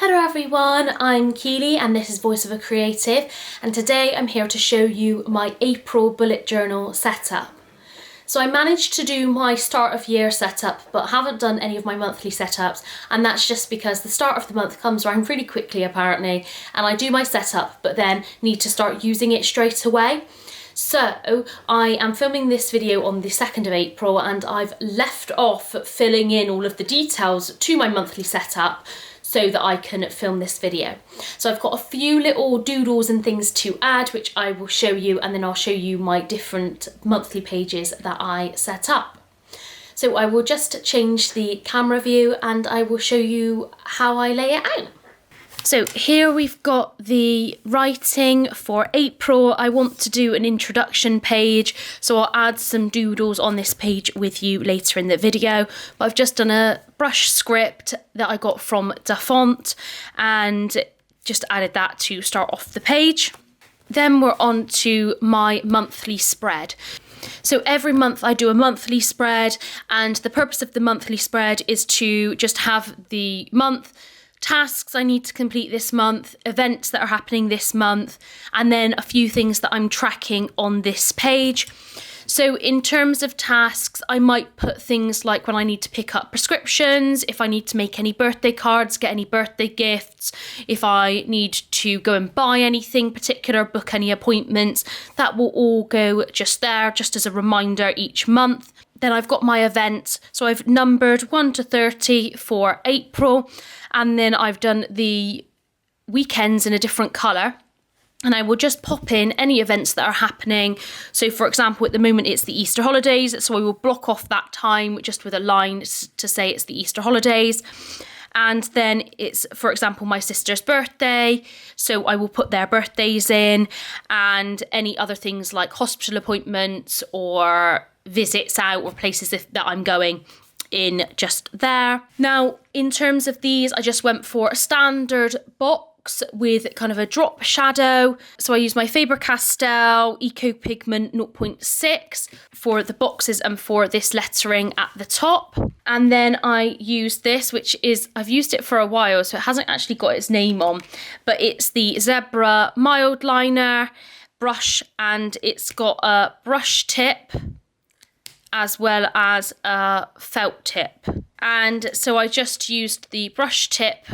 Hello everyone, I'm Kealy and this is Voice of a Creative, and today I'm here to show you my April bullet journal setup. So I managed to do my start of year setup but haven't done any of my monthly setups, and that's just because the start of the month comes around really quickly apparently, and I do my setup but then need to start using it straight away. So I am filming this video on the 2nd of April and I've left off filling in all of the details to my monthly setup so that I can film this video. So I've got a few little doodles and things to add, which I will show you, and then I'll show you my different monthly pages that I set up. So I will just change the camera view and I will show you how I lay it out. So here we've got the writing for April. I want to do an introduction page, so I'll add some doodles on this page with you later in the video. But I've just done a brush script that I got from Da Font and just added that to start off the page. Then we're on to my monthly spread. So every month I do a monthly spread, and the purpose of the monthly spread is to just have the month, tasks I need to complete this month, events that are happening this month, and then a few things that I'm tracking on this page. So in terms of tasks, I might put things like when I need to pick up prescriptions, if I need to make any birthday cards, get any birthday gifts, if I need to go and buy anything particular, book any appointments, that will all go just there, just as a reminder each month. Then I've got my events, so I've numbered 1 to 30 for April, and then I've done the weekends in a different colour, and I will just pop in any events that are happening. So for example, at the moment it's the Easter holidays, so I will block off that time just with a line to say it's the Easter holidays. And then it's, for example, my sister's birthday, so I will put their birthdays in, and any other things like hospital appointments or visits out or places that I'm going in just there. Now, in terms of these, I just went for a standard box with kind of a drop shadow. So I used my Faber-Castell Eco Pigment 0.6 for the boxes and for this lettering at the top. And then I used this, which is, I've used it for a while, so it hasn't actually got its name on, but it's the Zebra Mildliner brush, and it's got a brush tip as well as a felt tip. And so I just used the brush tip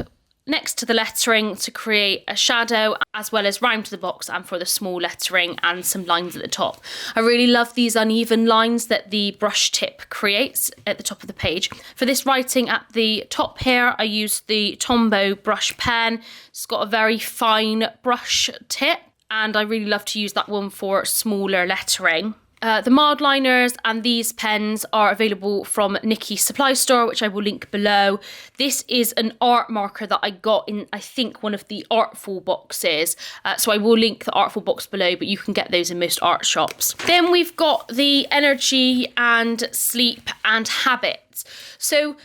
next to the lettering to create a shadow, as well as round the box and for the small lettering and some lines at the top. I really love these uneven lines that the brush tip creates at the top of the page. For this writing at the top here, I used the Tombow brush pen. It's got a very fine brush tip, and I really love to use that one for smaller lettering. The Mildliners and these pens are available from Nikki's supply store, which I will link below. This is an art marker that I got in, I think, one of the Artful boxes. So I will link the Artful box below, but you can get those in most art shops. Then we've got the energy and sleep and habits. So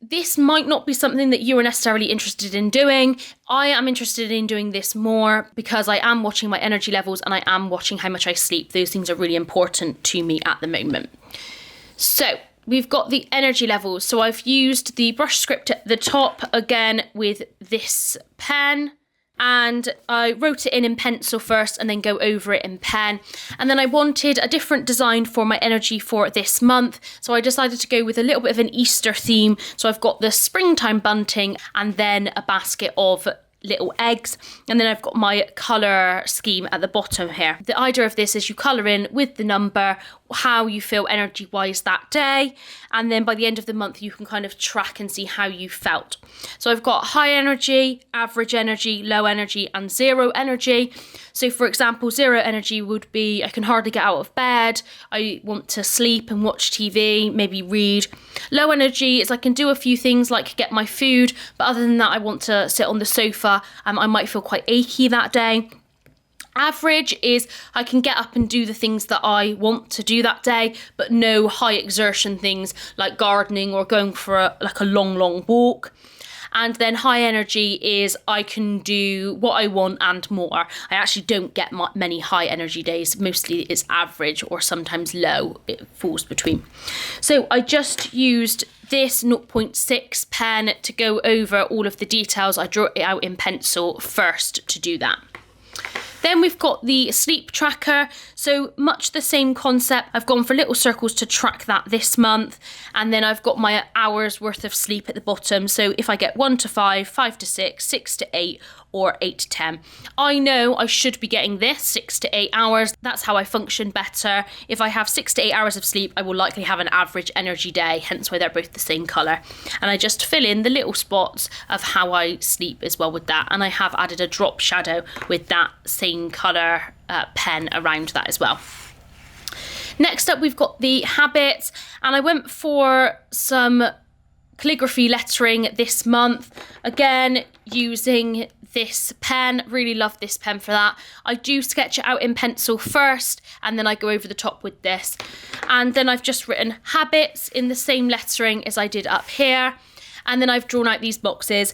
this might not be something that you are necessarily interested in doing. I am interested in doing this more because I am watching my energy levels and I am watching how much I sleep. Those things are really important to me at the moment. So we've got the energy levels. So I've used the brush script at the top again with this pen, and I wrote it in pencil first and then go over it in pen. And then I wanted a different design for my energy for this month, so I decided to go with a little bit of an Easter theme. So I've got the springtime bunting and then a basket of little eggs, and then I've got my colour scheme at the bottom here. The idea of this is you colour in with the number how you feel energy wise that day, and then by the end of the month you can kind of track and see how you felt. So I've got high energy, average energy, low energy and zero energy. So for example, zero energy would be I can hardly get out of bed, I want to sleep and watch TV, maybe read. Low energy is I can do a few things like get my food, but other than that I want to sit on the sofa. I might feel quite achy that day. Average is I can get up and do the things that I want to do that day, but no high exertion things like gardening or going for a long walk. And then high energy is I can do what I want and more. I actually don't get many high energy days. Mostly it's average or sometimes low. It falls between. So I just used this 0.6 pen to go over all of the details. I drew it out in pencil first to do that. Then we've got the sleep tracker, so much the same concept. I've gone for little circles to track that this month, and then I've got my hours worth of sleep at the bottom. So if I get 1 to 5, 5 to 6, 6 to 8, or 8 to 10. I know I should be getting this 6 to 8 hours. That's how I function better. If I have 6 to 8 hours of sleep, I will likely have an average energy day, hence why they're both the same colour. And I just fill in the little spots of how I sleep as well with that. And I have added a drop shadow with that same colour pen around that as well. Next up, we've got the habits, and I went for some calligraphy lettering this month. Again, using this pen, really love this pen for that. I do sketch it out in pencil first, and then I go over the top with this. And then I've just written habits in the same lettering as I did up here. And then I've drawn out these boxes.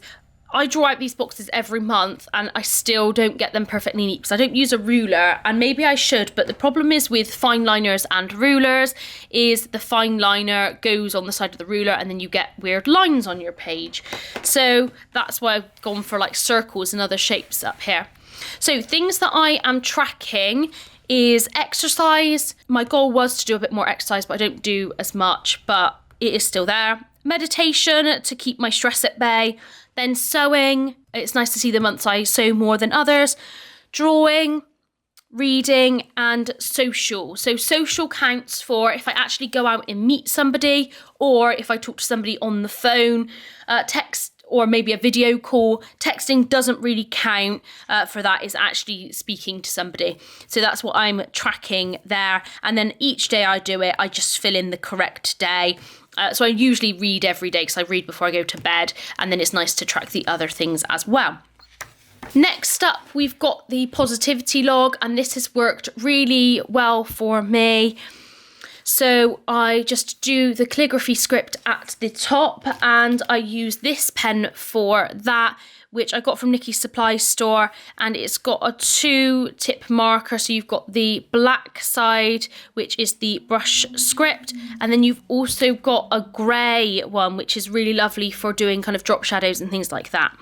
I draw out these boxes every month and I still don't get them perfectly neat because I don't use a ruler, and maybe I should, but the problem is with fine liners and rulers is the fine liner goes on the side of the ruler and then you get weird lines on your page. So that's why I've gone for like circles and other shapes up here. So things that I am tracking is exercise. My goal was to do a bit more exercise, but I don't do as much, but it is still there. Meditation to keep my stress at bay. Then sewing, it's nice to see the months I sew more than others. Drawing, reading, and social. So social counts for if I actually go out and meet somebody, or if I talk to somebody on the phone, text, or maybe a video call. Texting doesn't really count for that, is actually speaking to somebody. So that's what I'm tracking there. And then each day I do it, I just fill in the correct day. So I usually read every day because I read before I go to bed, and then it's nice to track the other things as well. Next up, we've got the positivity log, and this has worked really well for me. So I just do the calligraphy script at the top, and I use this pen for that, which I got from Nikki's supply store, and it's got a 2-tip marker. So you've got the black side, which is the brush script, and then you've also got a grey one, which is really lovely for doing kind of drop shadows and things like that.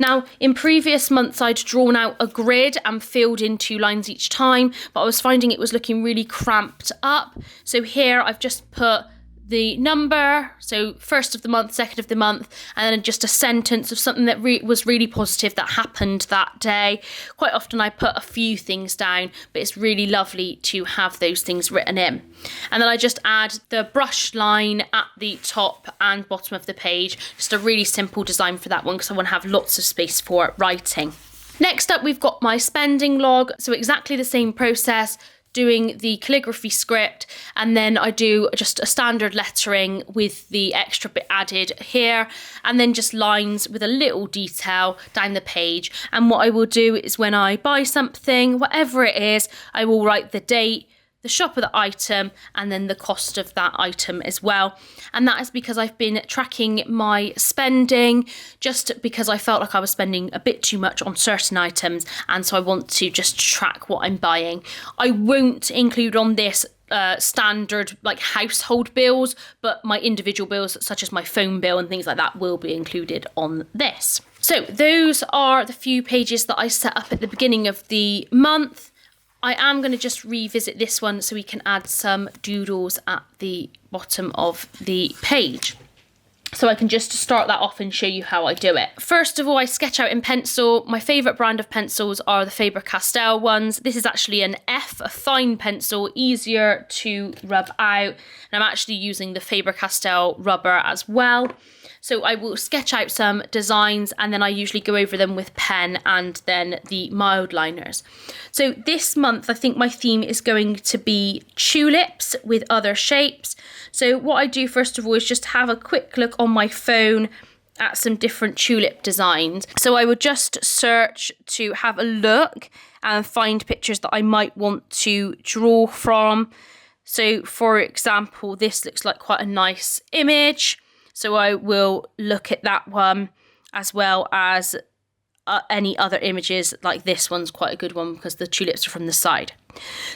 Now, in previous months, I'd drawn out a grid and filled in 2 lines each time, but I was finding it was looking really cramped up. So here I've just put the number, so first of the month, second of the month, and then just a sentence of something that was really positive that happened that day. Quite often I put a few things down, but it's really lovely to have those things written in. And then I just add the brush line at the top and bottom of the page. Just a really simple design for that one because I want to have lots of space for writing. Next up, we've got my spending log. So exactly the same process, doing the calligraphy script, and then I do just a standard lettering with the extra bit added here, and then just lines with a little detail down the page. And what I will do is when I buy something, whatever it is, I will write the date, the shop of the item, and then the cost of that item as well. And that is because I've been tracking my spending, just because I felt like I was spending a bit too much on certain items, and so I want to just track what I'm buying. I won't include on this standard like household bills, but my individual bills such as my phone bill and things like that will be included on this. So those are the few pages that I set up at the beginning of the month. I am going to just revisit this one so we can add some doodles at the bottom of the page. So I can just start that off and show you how I do it. First of all, I sketch out in pencil. My favourite brand of pencils are the Faber-Castell ones. This is actually an F, a fine pencil, easier to rub out. And I'm actually using the Faber-Castell rubber as well. So I will sketch out some designs, and then I usually go over them with pen and then the Mildliners. So this month, I think my theme is going to be tulips with other shapes. So what I do first of all is just have a quick look on my phone at some different tulip designs. So I would just search to have a look and find pictures that I might want to draw from. So for example, this looks like quite a nice image. So I will look at that one as well as any other images. Like this one's quite a good one because the tulips are from the side.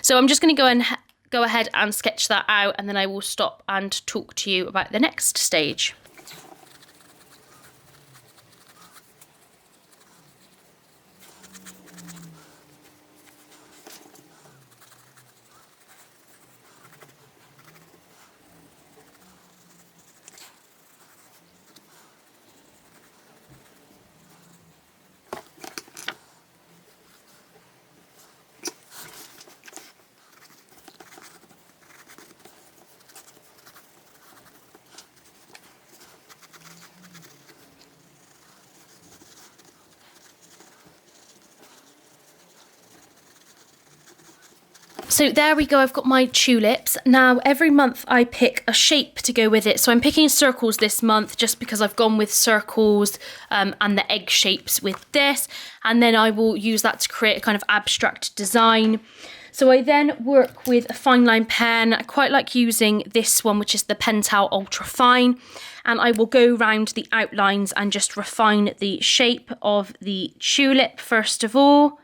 So I'm just going to go ahead and sketch that out, and then I will stop and talk to you about the next stage. So there we go, I've got my tulips. Now every month I pick a shape to go with it. So I'm picking circles this month just because I've gone with circles and the egg shapes with this. And then I will use that to create a kind of abstract design. So I then work with a fine line pen. I quite like using this one, which is the Pentel Ultra Fine. And I will go around the outlines and just refine the shape of the tulip first of all.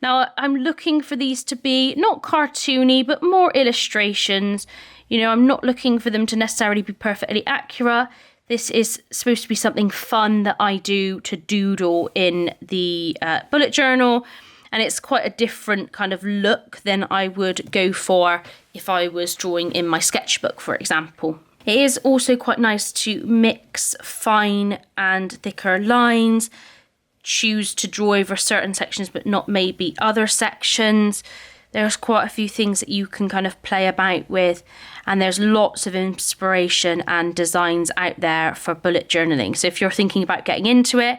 Now, I'm looking for these to be not cartoony, but more illustrations. You know, I'm not looking for them to necessarily be perfectly accurate. This is supposed to be something fun that I do to doodle in the bullet journal. And it's quite a different kind of look than I would go for if I was drawing in my sketchbook, for example. It is also quite nice to mix fine and thicker lines, choose to draw over certain sections but not maybe other sections. There's quite a few things that you can kind of play about with, and there's lots of inspiration and designs out there for bullet journaling. So if you're thinking about getting into it,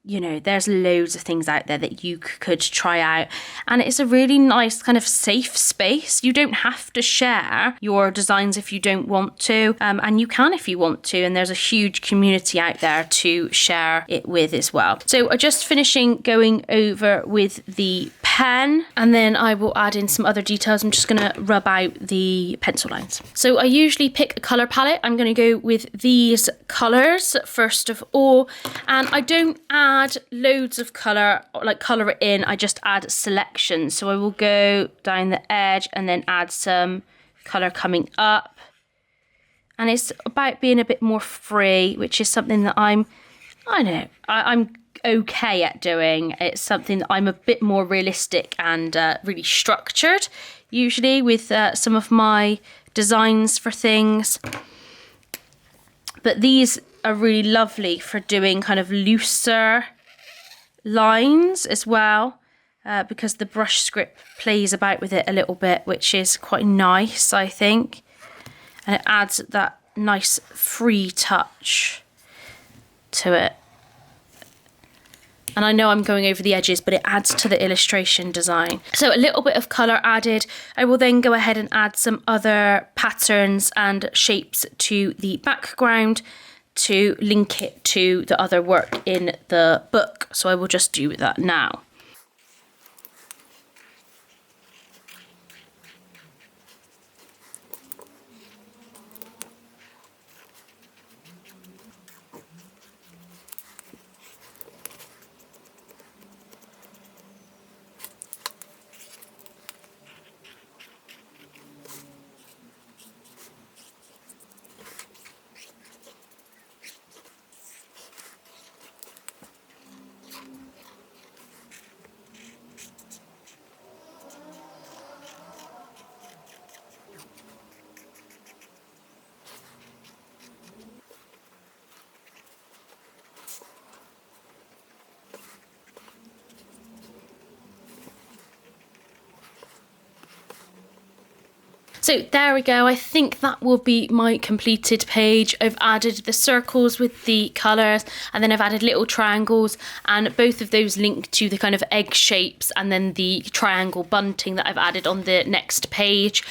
you know, there's loads of things out there that you could try out, and it's a really nice kind of safe space. You don't have to share your designs if you don't want to, and you can if you want to, and there's a huge community out there to share it with as well. So I'm just finishing going over with the pen, and then I will add in some other details. I'm just going to rub out the pencil lines. So I usually pick a colour palette. I'm going to go with these colours first of all, and I don't add loads of colour, like colour it in, I just add selections. So I will go down the edge and then add some colour coming up, and it's about being a bit more free, which is something that I'm okay at doing. It's something that I'm a bit more realistic and really structured usually with some of my designs for things, but these are really lovely for doing kind of looser lines as well, because the brush script plays about with it a little bit, which is quite nice, I think, and it adds that nice free touch to it. And I know I'm going over the edges, but it adds to the illustration design. So a little bit of colour added. I will then go ahead and add some other patterns and shapes to the background to link it to the other work in the book. So I will just do that now. So there we go, I think that will be my completed page. I've added the circles with the colours, and then I've added little triangles, and both of those link to the kind of egg shapes and then the triangle bunting that I've added on the next page.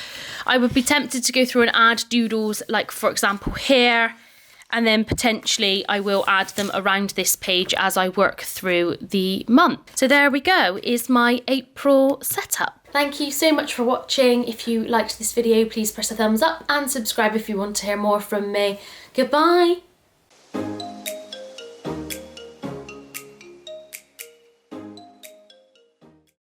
I would be tempted to go through and add doodles, like for example here, and then potentially I will add them around this page as I work through the month. So there we go, is my April setup. Thank you so much for watching. If you liked this video, please press a thumbs up and subscribe if you want to hear more from me. Goodbye.